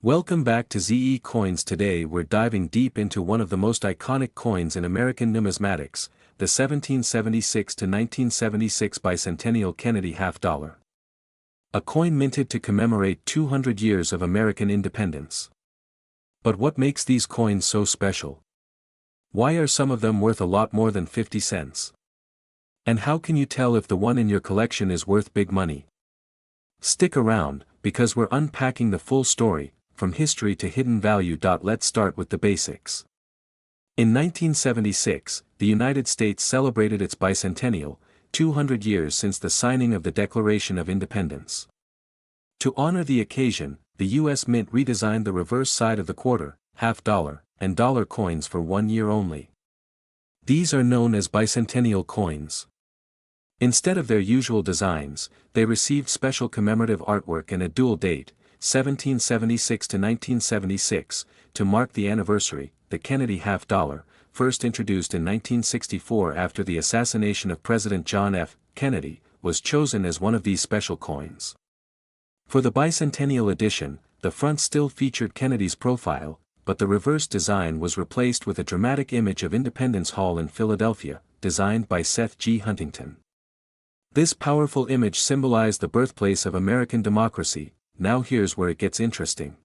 Welcome back to ZE Coins. Today we're diving deep into one of the most iconic coins in American numismatics, the 1776 to 1976 bicentennial Kennedy half dollar. A coin minted to commemorate 200 years of American independence. But what makes these coins so special? Why are some of them worth a lot more than 50 cents? And how can you tell if the one in your collection is worth big money? Stick around, because we're unpacking the full story, from history to hidden value. Let's start with the basics. In 1976, the United States celebrated its bicentennial, 200 years since the signing of the Declaration of Independence. To honor the occasion, the U.S. Mint redesigned the reverse side of the quarter, half dollar, and dollar coins for 1 year only. These are known as bicentennial coins. Instead of their usual designs, they received special commemorative artwork and a dual date, 1776 to 1976, to mark the anniversary. The Kennedy half dollar, first introduced in 1964 after the assassination of President John F. Kennedy, was chosen as one of these special coins. For the bicentennial edition, the front still featured Kennedy's profile, but the reverse design was replaced with a dramatic image of Independence Hall in Philadelphia, designed by Seth G. Huntington. This powerful image symbolized the birthplace of American democracy. Now here's where it gets interesting.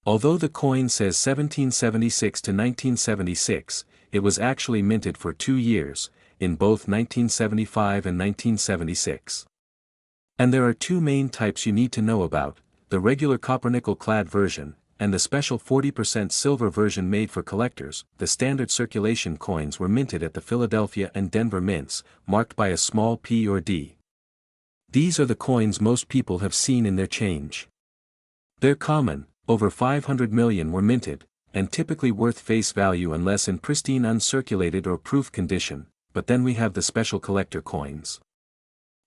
Although the coin says 1776 to 1976, it was actually minted for 2 years, in both 1975 and 1976. And there are two main types you need to know about, the regular copper-nickel clad version, and the special 40% silver version made for collectors. The standard circulation coins were minted at the Philadelphia and Denver mints, marked by a small P or D. These are the coins most people have seen in their change. They're common. Over 500 million were minted, and typically worth face value unless in pristine uncirculated or proof condition. But then we have the special collector coins.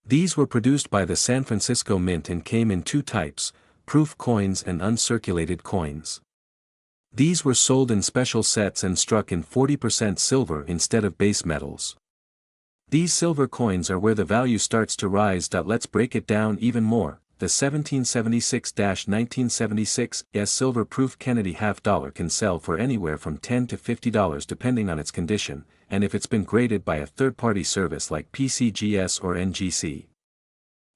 These were produced by the San Francisco Mint and came in two types, proof coins and uncirculated coins. These were sold in special sets and struck in 40% silver instead of base metals. These silver coins are where the value starts to rise. Let's break it down even more. The 1776-1976 silver-proof Kennedy half dollar can sell for anywhere from $10 to $50 depending on its condition, and if it's been graded by a third-party service like PCGS or NGC.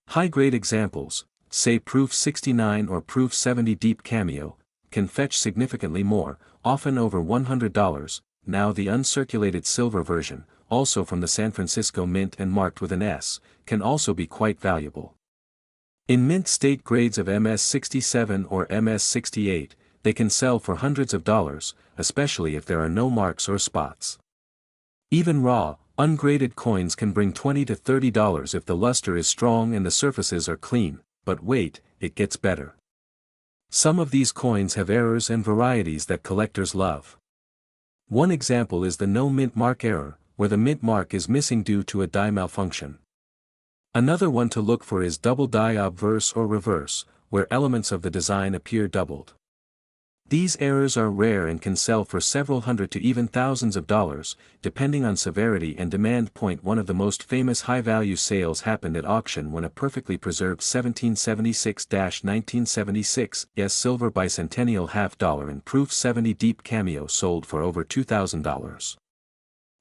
High-grade examples, say Proof 69 or Proof 70 Deep Cameo, can fetch significantly more, often over $100. Now the uncirculated silver version, also from the San Francisco Mint and marked with an S, can also be quite valuable. In mint state grades of MS-67 or MS-68, they can sell for hundreds of dollars, especially if there are no marks or spots. Even raw, ungraded coins can bring $20 to $30 if the luster is strong and the surfaces are clean, but wait, it gets better. Some of these coins have errors and varieties that collectors love. One example is the no mint mark error, where the mint mark is missing due to a die malfunction. Another one to look for is double die obverse or reverse, where elements of the design appear doubled. These errors are rare and can sell for several hundred to even thousands of dollars, depending on severity and demand. One of the most famous high-value sales happened at auction when a perfectly preserved 1776-1976 silver bicentennial half dollar in Proof 70 Deep Cameo sold for over $2,000.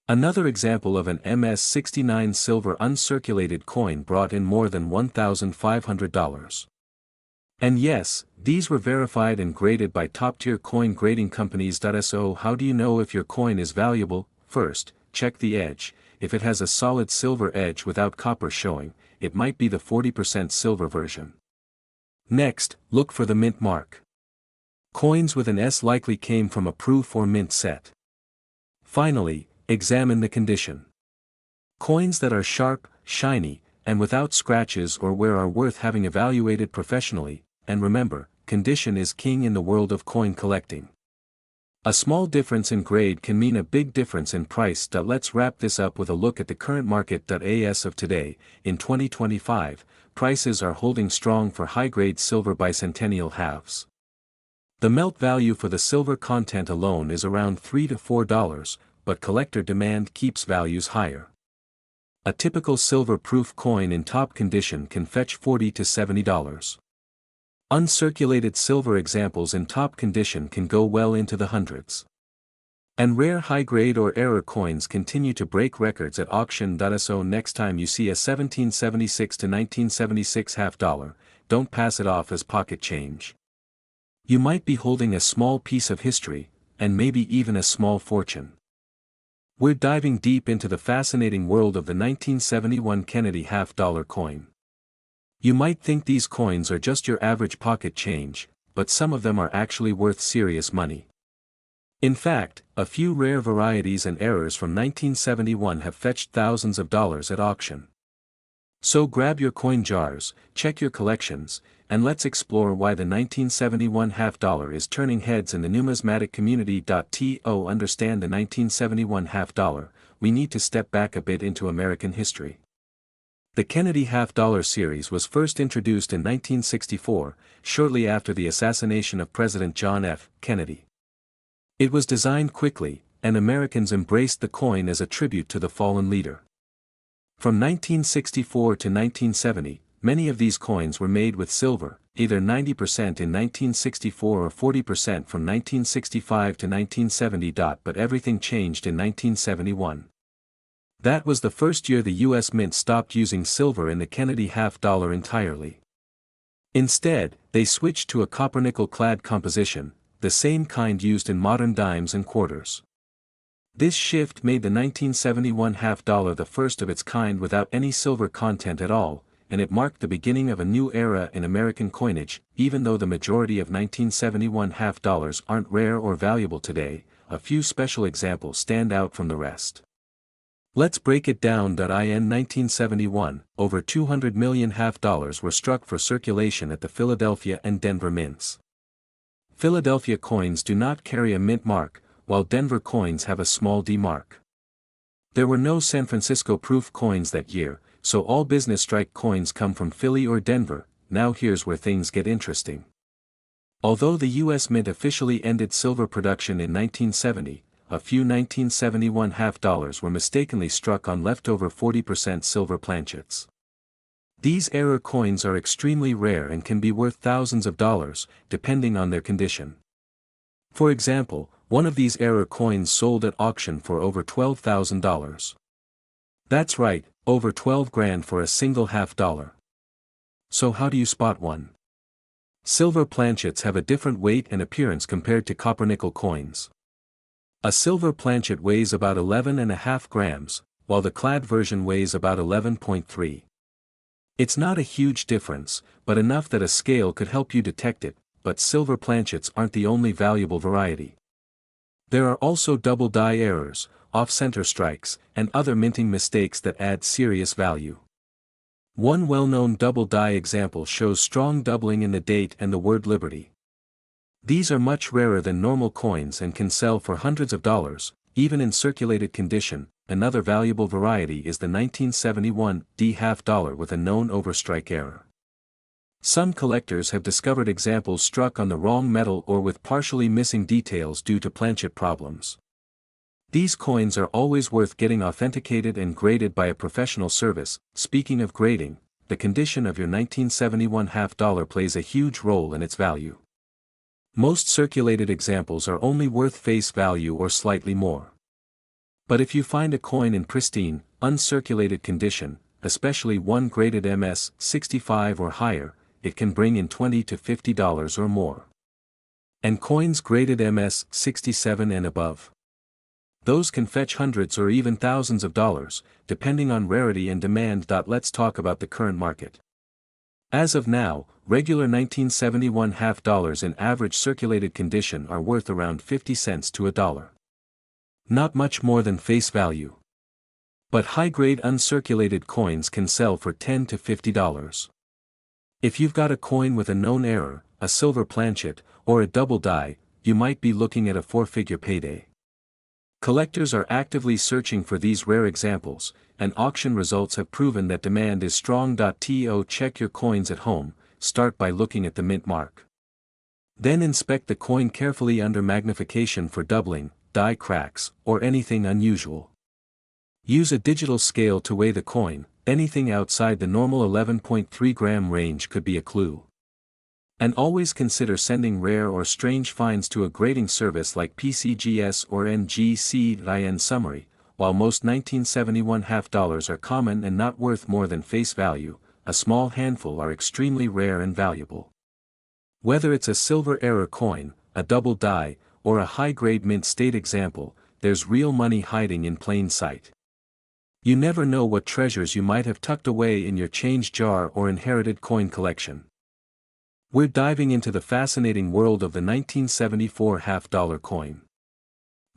Another example of an MS-69 silver uncirculated coin brought in more than $1,500. And yes, these were verified and graded by top-tier coin grading companies. So how do you know if your coin is valuable? First, check the edge. If it has a solid silver edge without copper showing, it might be the 40% silver version. Next, look for the mint mark. Coins with an S likely came from a proof or mint set. Finally, examine the condition. Coins that are sharp, shiny, and without scratches or wear are worth having evaluated professionally, and remember, condition is king in the world of coin collecting. A small difference in grade can mean a big difference in price. Let's wrap this up with a look at the current market. As of today, in 2025, prices are holding strong for high-grade silver bicentennial halves. The melt value for the silver content alone is around $3 to $4, but collector demand keeps values higher. A typical silver-proof coin in top condition can fetch $40 to $70. Uncirculated silver examples in top condition can go well into the hundreds. And rare high-grade or error coins continue to break records at auction. So next time you see a 1776 to 1976 half dollar, don't pass it off as pocket change. You might be holding a small piece of history, and maybe even a small fortune. We're diving deep into the fascinating world of the 1971 Kennedy half-dollar coin. You might think these coins are just your average pocket change, but some of them are actually worth serious money. In fact, a few rare varieties and errors from 1971 have fetched thousands of dollars at auction. So grab your coin jars, check your collections, and let's explore why the 1971 half dollar is turning heads in the numismatic community. To understand the 1971 half dollar, we need to step back a bit into American history. The Kennedy half-dollar series was first introduced in 1964, shortly after the assassination of President John F. Kennedy. It was designed quickly, and Americans embraced the coin as a tribute to the fallen leader. From 1964 to 1970, many of these coins were made with silver, either 90% in 1964 or 40% from 1965 to 1970. But everything changed in 1971. That was the first year the U.S. Mint stopped using silver in the Kennedy half-dollar entirely. Instead, they switched to a copper-nickel clad composition, the same kind used in modern dimes and quarters. This shift made the 1971 half-dollar the first of its kind without any silver content at all, and it marked the beginning of a new era in American coinage. Even though the majority of 1971 half-dollars aren't rare or valuable today, a few special examples stand out from the rest. Let's break it down. In 1971, over 200 million half-dollars were struck for circulation at the Philadelphia and Denver mints. Philadelphia coins do not carry a mint mark, while Denver coins have a small D mark. There were no San Francisco proof coins that year, so all business strike coins come from Philly or Denver. Now here's where things get interesting. Although the U.S. Mint officially ended silver production in 1970, a few 1971 half-dollars were mistakenly struck on leftover 40% silver planchets. These error coins are extremely rare and can be worth thousands of dollars, depending on their condition. For example, one of these error coins sold at auction for over $12,000. That's right, over 12 grand for a single half-dollar. So how do you spot one? Silver planchets have a different weight and appearance compared to copper-nickel coins. A silver planchet weighs about 11.5 grams, while the clad version weighs about 11.3. It's not a huge difference, but enough that a scale could help you detect it. But silver planchets aren't the only valuable variety. There are also double die errors, off-center strikes, and other minting mistakes that add serious value. One well-known double die example shows strong doubling in the date and the word Liberty. These are much rarer than normal coins and can sell for hundreds of dollars, even in circulated condition. Another valuable variety is the 1971 D half-dollar with a known overstrike error. Some collectors have discovered examples struck on the wrong metal or with partially missing details due to planchet problems. These coins are always worth getting authenticated and graded by a professional service. Speaking of grading, the condition of your 1971 half-dollar plays a huge role in its value. Most circulated examples are only worth face value or slightly more. But if you find a coin in pristine, uncirculated condition, especially one graded MS-65 or higher, it can bring in $20 to $50 or more. And coins graded MS-67 and above? Those can fetch hundreds or even thousands of dollars, depending on rarity and demand. Let's talk about the current market. As of now, regular 1971 half-dollars in average circulated condition are worth around 50 cents to a dollar. Not much more than face value. But high-grade uncirculated coins can sell for $10 to $50. If you've got a coin with a known error, a silver planchet, or a double die, you might be looking at a four-figure payday. Collectors are actively searching for these rare examples, and auction results have proven that demand is strong. To check your coins at home, start by looking at the mint mark. Then inspect the coin carefully under magnification for doubling, die cracks, or anything unusual. Use a digital scale to weigh the coin. Anything outside the normal 11.3 gram range could be a clue. And always consider sending rare or strange finds to a grading service like PCGS or NGC. In summary, while most 1971 half dollars are common and not worth more than face value, a small handful are extremely rare and valuable. Whether it's a silver era coin, a double die, or a high-grade mint state example, there's real money hiding in plain sight. You never know what treasures you might have tucked away in your change jar or inherited coin collection. We're diving into the fascinating world of the 1974 half-dollar coin.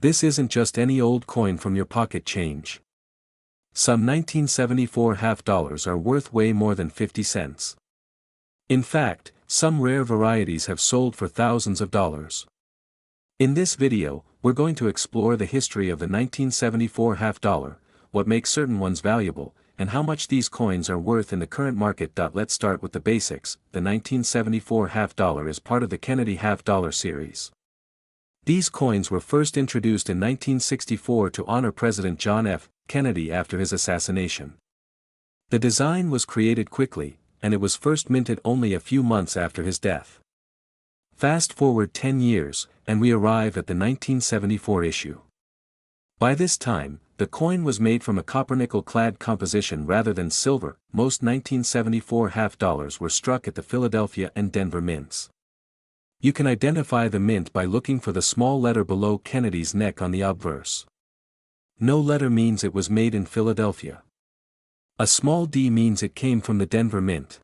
This isn't just any old coin from your pocket change. Some 1974 half-dollars are worth way more than 50 cents. In fact, some rare varieties have sold for thousands of dollars. In this video, we're going to explore the history of the 1974 half-dollar, what makes certain ones valuable, and how much these coins are worth in the current market. Let's start with the basics. The 1974 half-dollar is part of the Kennedy half-dollar series. These coins were first introduced in 1964 to honor President John F. Kennedy after his assassination. The design was created quickly, and it was first minted only a few months after his death. Fast forward 10 years, and we arrive at the 1974 issue. By this time, the coin was made from a copper-nickel-clad composition rather than silver. Most 1974 half-dollars were struck at the Philadelphia and Denver mints. You can identify the mint by looking for the small letter below Kennedy's neck on the obverse. No letter means it was made in Philadelphia. A small d means it came from the Denver mint.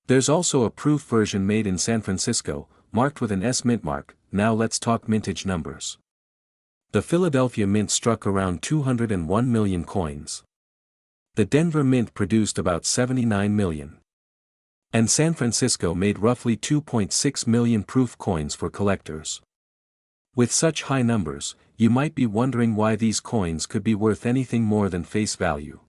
There's also a proof version made in San Francisco, marked with an S mint mark. Now let's talk mintage numbers. The Philadelphia Mint struck around 201 million coins. The Denver Mint produced about 79 million. And San Francisco made roughly 2.6 million proof coins for collectors. With such high numbers, you might be wondering why these coins could be worth anything more than face value.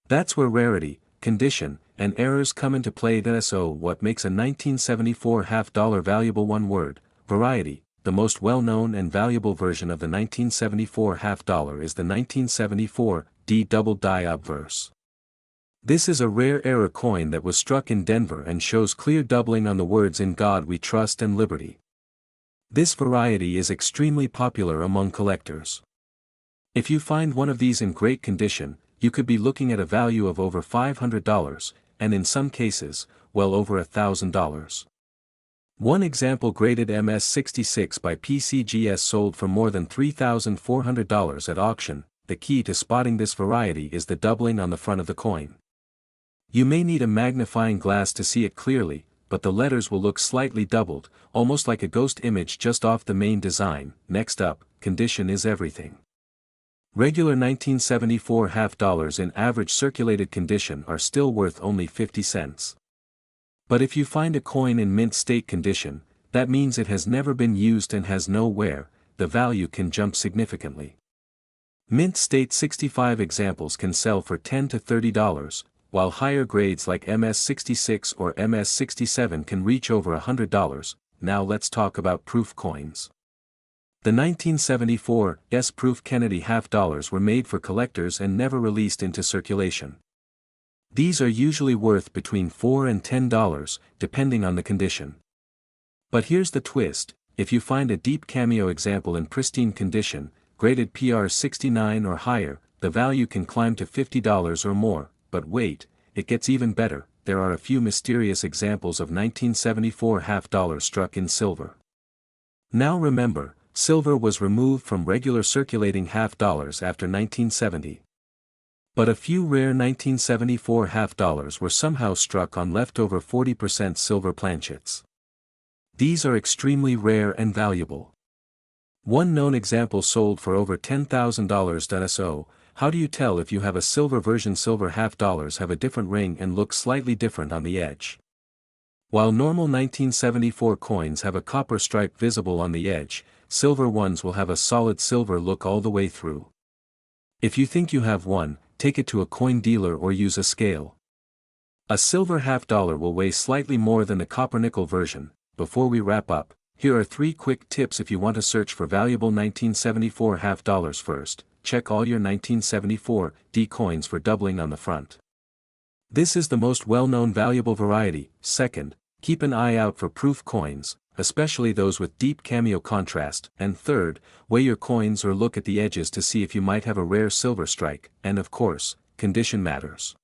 That's where rarity, condition, and errors come into play. So what makes a 1974 half-dollar valuable? One word: variety. The most well-known and valuable version of the 1974 half-dollar is the 1974 D double die obverse. This is a rare era coin that was struck in Denver and shows clear doubling on the words "In God We Trust" and "Liberty." This variety is extremely popular among collectors. If you find one of these in great condition, you could be looking at a value of over $500, and in some cases, well over $1,000. One example graded MS66 by PCGS sold for more than $3,400 at auction. The key to spotting this variety is the doubling on the front of the coin. You may need a magnifying glass to see it clearly, but the letters will look slightly doubled, almost like a ghost image just off the main design. Next up, condition is everything. Regular 1974 half-dollars in average circulated condition are still worth only 50 cents. But if you find a coin in mint state condition, that means it has never been used and has no wear. The value can jump significantly. Mint state 65 examples can sell for $10 to $30, while higher grades like MS66 or MS67 can reach over $100. Now let's talk about proof coins. The 1974 S-proof Kennedy half-dollars were made for collectors and never released into circulation. These are usually worth between $4 and $10, depending on the condition. But here's the twist: if you find a deep cameo example in pristine condition, graded PR 69 or higher, the value can climb to $50 or more. But wait, it gets even better. There are a few mysterious examples of 1974 half-dollars struck in silver. Now remember, silver was removed from regular circulating half-dollars after 1970. But a few rare 1974 half-dollars were somehow struck on leftover 40% silver planchets. These are extremely rare and valuable. One known example sold for over $10,000. So, how do you tell if you have a silver version? Silver half-dollars have a different ring and look slightly different on the edge. While normal 1974 coins have a copper stripe visible on the edge, silver ones will have a solid silver look all the way through. If you think you have one, take it to a coin dealer or use a scale. A silver half-dollar will weigh slightly more than the copper-nickel version. Before we wrap up, here are 3 quick tips if you want to search for valuable 1974 half-dollars. First, check all your 1974 D coins for doubling on the front. This is the most well-known valuable variety. Second, Keep an eye out for proof coins, especially those with deep cameo contrast, and third, weigh your coins or look at the edges to see if you might have a rare silver strike, and of course, condition matters.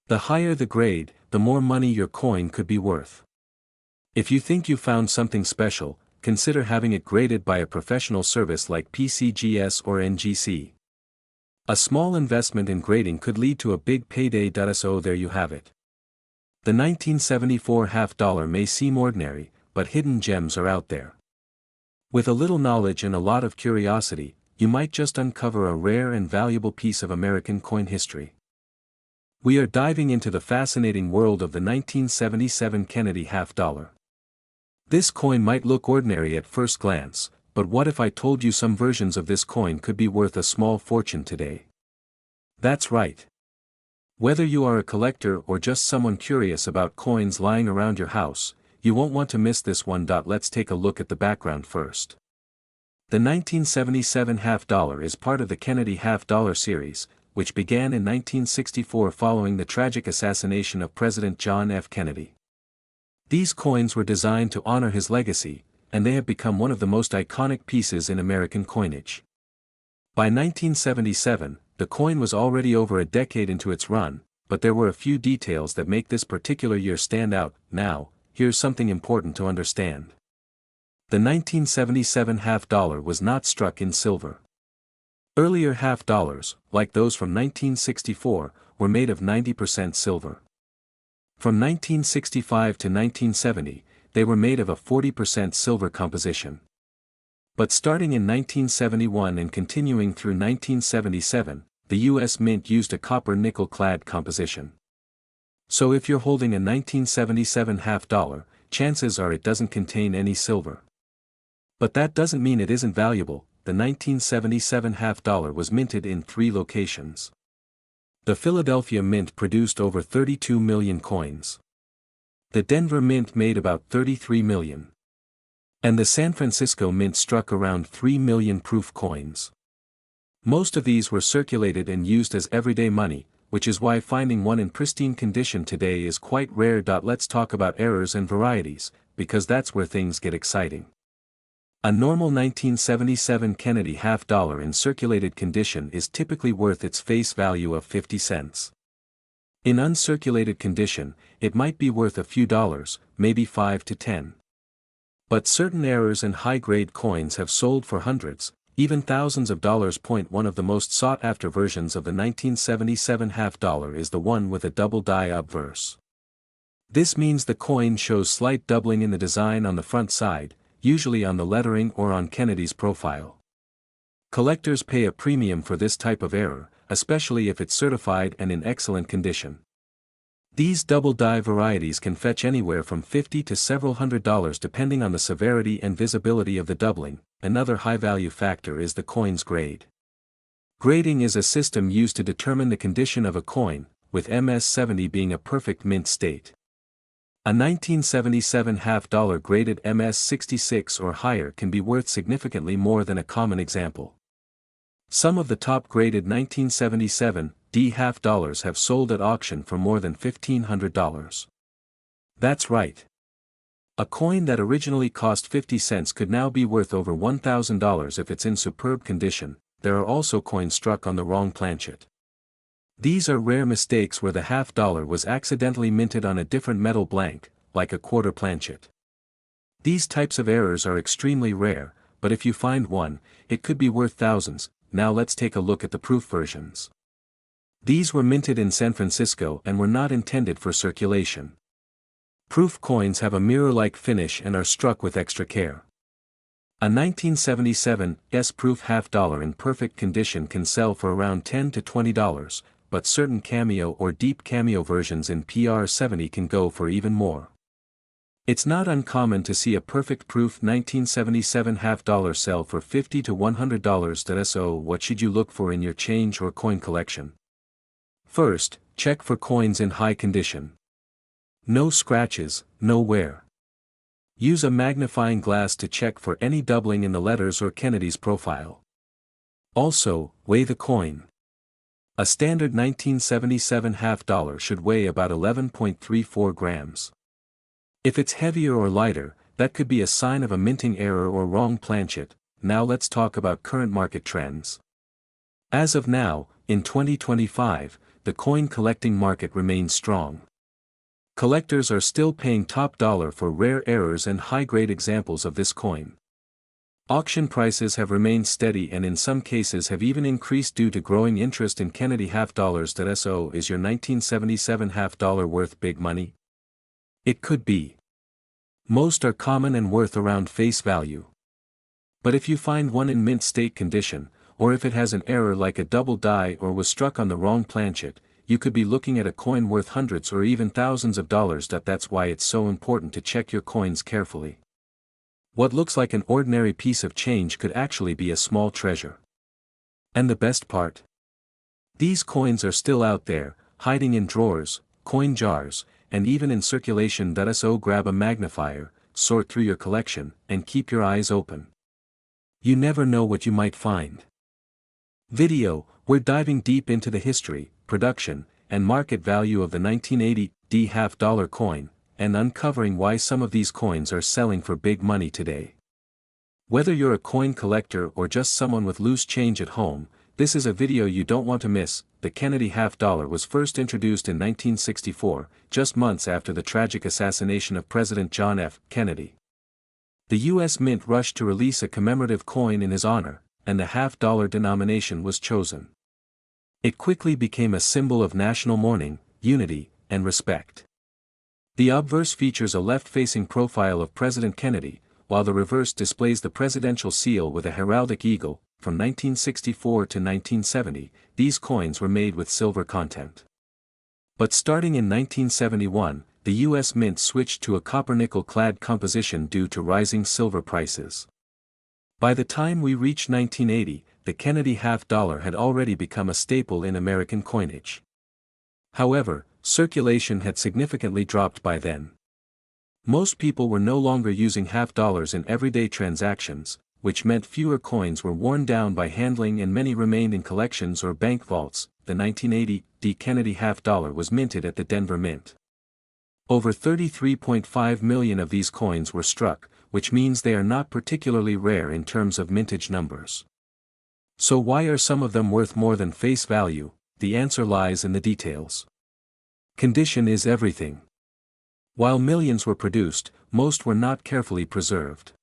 The higher the grade, the more money your coin could be worth. If you think you found something special, consider having it graded by a professional service like PCGS or NGC. A small investment in grading could lead to a big payday. So there you have it. The 1974 half dollar may seem ordinary, but hidden gems are out there. With a little knowledge and a lot of curiosity, you might just uncover a rare and valuable piece of American coin history. We are diving into the fascinating world of the 1977 Kennedy half dollar. This coin might look ordinary at first glance, but what if I told you some versions of this coin could be worth a small fortune today? That's right. Whether you are a collector or just someone curious about coins lying around your house, you won't want to miss this one. Let's take a look at the background first. The 1977 half dollar is part of the Kennedy half dollar series, which began in 1964 following the tragic assassination of President John F. Kennedy. These coins were designed to honor his legacy, and they have become one of the most iconic pieces in American coinage. By 1977, the coin was already over a decade into its run, but there were a few details that make this particular year stand out. Now, here's something important to understand. The 1977 half dollar was not struck in silver. Earlier half dollars, like those from 1964, were made of 90% silver. From 1965 to 1970, they were made of a 40% silver composition. But starting in 1971 and continuing through 1977, the U.S. Mint used a copper-nickel-clad composition. So if you're holding a 1977 half dollar, chances are it doesn't contain any silver. But that doesn't mean it isn't valuable. The 1977 half dollar was minted in 3 locations. The Philadelphia Mint produced over 32 million coins. The Denver Mint made about 33 million. And the San Francisco Mint struck around 3 million proof coins. Most of these were circulated and used as everyday money, which is why finding one in pristine condition today is quite rare. Let's talk about errors and varieties, because that's where things get exciting. A normal 1977 Kennedy half dollar in circulated condition is typically worth its face value of 50 cents. In uncirculated condition, it might be worth a few dollars, maybe 5 to 10. But certain errors and high-grade coins have sold for hundreds, even thousands of dollars. One of the most sought-after versions of the 1977 half dollar is the one with a double die obverse. This means the coin shows slight doubling in the design on the front side, usually on the lettering or on Kennedy's profile. Collectors pay a premium for this type of error, especially if it's certified and in excellent condition. These double die varieties can fetch anywhere from $50 to several $100 depending on the severity and visibility of the doubling. Another high-value factor is the coin's grade. Grading is a system used to determine the condition of a coin, with MS-70 being a perfect mint state. A 1977 half dollar graded MS-66 or higher can be worth significantly more than a common example. Some of the top-graded 1977 D half dollars have sold at auction for more than $1,500. That's right. A coin that originally cost 50 cents could now be worth over $1,000 if it's in superb condition. There are also coins struck on the wrong planchet. These are rare mistakes where the half dollar was accidentally minted on a different metal blank, like a quarter planchet. These types of errors are extremely rare, but if you find one, it could be worth thousands. Now let's take a look at the proof versions. These were minted in San Francisco and were not intended for circulation. Proof coins have a mirror-like finish and are struck with extra care. A 1977 S-proof half dollar in perfect condition can sell for around $10 to $20, but certain cameo or deep cameo versions in PR70 can go for even more. It's not uncommon to see a perfect proof 1977 half dollar sell for $50 to $100. So what should you look for in your change or coin collection? First, check for coins in high condition. No scratches, no wear. Use a magnifying glass to check for any doubling in the letters or Kennedy's profile. Also, weigh the coin. A standard 1977 half dollar should weigh about 11.34 grams. If it's heavier or lighter, that could be a sign of a minting error or wrong planchet. Now let's talk about current market trends. As of now, in 2025, the coin collecting market remains strong. Collectors are still paying top dollar for rare errors and high-grade examples of this coin. Auction prices have remained steady and in some cases have even increased due to growing interest in Kennedy half dollars. So is your 1977 half dollar worth big money? It could be. Most are common and worth around face value. But if you find one in mint state condition, or if it has an error like a double die or was struck on the wrong planchet, you could be looking at a coin worth hundreds or even thousands of dollars. That's why it's so important to check your coins carefully. What looks like an ordinary piece of change could actually be a small treasure. And the best part? These coins are still out there, hiding in drawers, coin jars, and even in circulation. So grab a magnifier, sort through your collection, and keep your eyes open. You never know what you might find. Video, we're diving deep into the history, production, and market value of the 1980 half dollar coin, and uncovering why some of these coins are selling for big money today. Whether you're a coin collector or just someone with loose change at home, this is a video you don't want to miss. The Kennedy half dollar was first introduced in 1964, just months after the tragic assassination of President John F. Kennedy. The U.S. Mint rushed to release a commemorative coin in his honor, and the half dollar denomination was chosen. It quickly became a symbol of national mourning, unity, and respect. The obverse features a left-facing profile of President Kennedy, while the reverse displays the presidential seal with a heraldic eagle. From 1964 to 1970, these coins were made with silver content. But starting in 1971, the U.S. Mint switched to a copper-nickel clad composition due to rising silver prices. By the time we reached 1980, the Kennedy half dollar had already become a staple in American coinage. However, circulation had significantly dropped by then. Most people were no longer using half dollars in everyday transactions, which meant fewer coins were worn down by handling and many remained in collections or bank vaults. The 1980 Kennedy half dollar was minted at the Denver Mint. Over 33.5 million of these coins were struck, which means they are not particularly rare in terms of mintage numbers. So why are some of them worth more than face value? The answer lies in the details. Condition is everything. While millions were produced, most were not carefully preserved.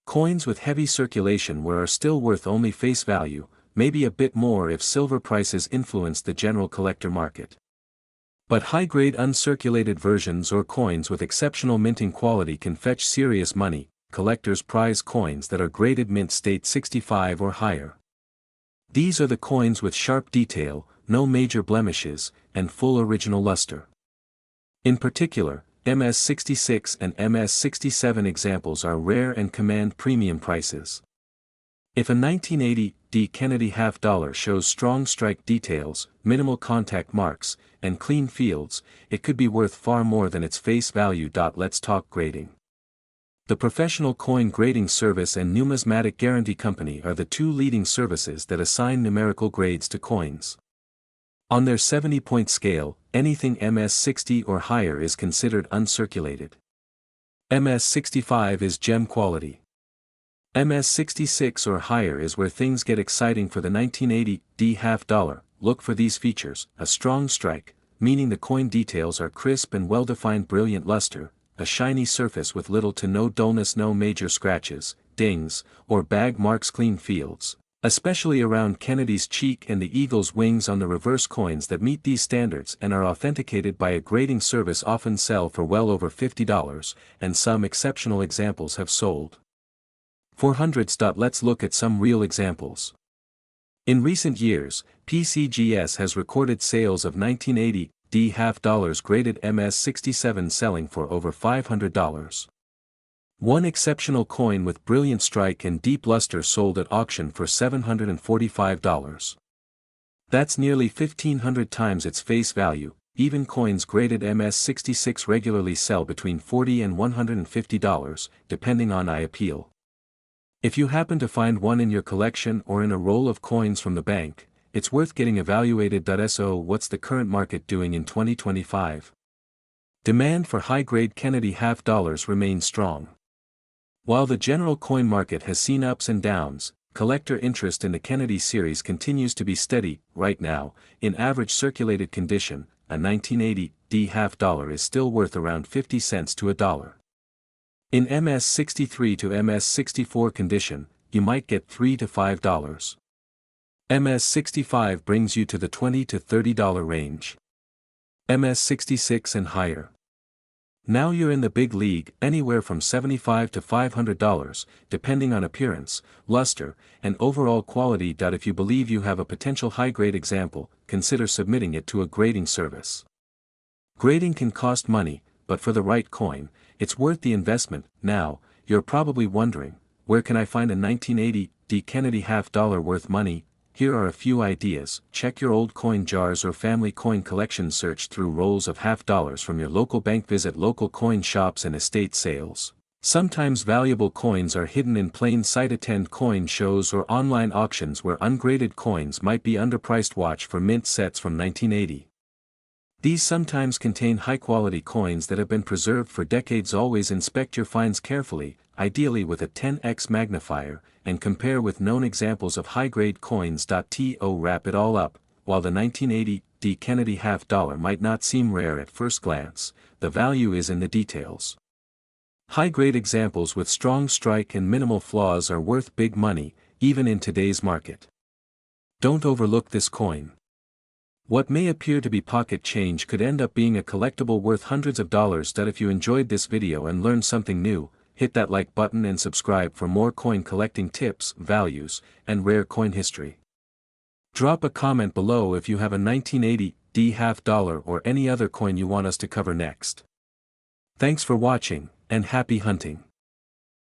Coins with heavy circulation are still worth only face value, maybe a bit more if silver prices influence the general collector market. But high-grade uncirculated versions or coins with exceptional minting quality can fetch serious money. Collectors prize coins that are graded mint state 65 or higher. These are the coins with sharp detail, no major blemishes, and full original luster. In particular, MS-66 and MS-67 examples are rare and command premium prices. If a 1980 Kennedy half dollar shows strong strike details, minimal contact marks, and clean fields, it could be worth far more than its face value. Let's talk grading. The Professional Coin Grading Service and Numismatic Guarantee Company are the two leading services that assign numerical grades to coins. On their 70-point scale, anything MS-60 or higher is considered uncirculated. MS-65 is gem quality. MS-66 or higher is where things get exciting for the 1980 half dollar. Look for these features: a strong strike, meaning the coin details are crisp and well-defined, brilliant luster, a shiny surface with little to no dullness, no major scratches, dings, or bag marks, clean fields, especially around Kennedy's cheek and the eagle's wings. On the reverse, coins that meet these standards and are authenticated by a grading service often sell for well over $50, and some exceptional examples have sold for hundreds. Let's look at some real examples. In recent years, PCGS has recorded sales of 1980 half dollars graded MS-67 selling for over $500. One exceptional coin with brilliant strike and deep luster sold at auction for $745. That's nearly 1,500 times its face value. Even coins graded MS-66 regularly sell between $40 and $150, depending on eye appeal. If you happen to find one in your collection or in a roll of coins from the bank, it's worth getting evaluated. So what's the current market doing in 2025? Demand for high-grade Kennedy half dollars remains strong. While the general coin market has seen ups and downs, collector interest in the Kennedy series continues to be steady. Right now, in average circulated condition, a 1980 D half dollar is still worth around 50 cents to a dollar. In MS63 to MS64 condition, you might get $3 to $5. MS65 brings you to the $20 to $30 range. MS66 and higher. Now you're in the big league, anywhere from $75 to $500, depending on appearance, luster, and overall quality. If you believe you have a potential high-grade example, consider submitting it to a grading service. Grading can cost money, but for the right coin, it's worth the investment. Now, you're probably wondering, where can I find a 1980 D Kennedy half dollar worth money? Here are a few ideas. Check your old coin jars or family coin collection. Search through rolls of half dollars from your local bank. Visit local coin shops and estate sales. Sometimes valuable coins are hidden in plain sight. Attend coin shows or online auctions where ungraded coins might be underpriced. Watch for mint sets from 1980. These sometimes contain high-quality coins that have been preserved for decades. Always inspect your finds carefully, ideally with a 10x magnifier, and compare with known examples of high-grade coins. To wrap it all up, while the 1980 D Kennedy half dollar might not seem rare at first glance, the value is in the details. High-grade examples with strong strike and minimal flaws are worth big money, even in today's market. Don't overlook this coin. What may appear to be pocket change could end up being a collectible worth hundreds of dollars. If you enjoyed this video and learned something new, hit that like button and subscribe for more coin collecting tips, values, and rare coin history. Drop a comment below if you have a 1980 D half dollar or any other coin you want us to cover next. Thanks for watching, and happy hunting.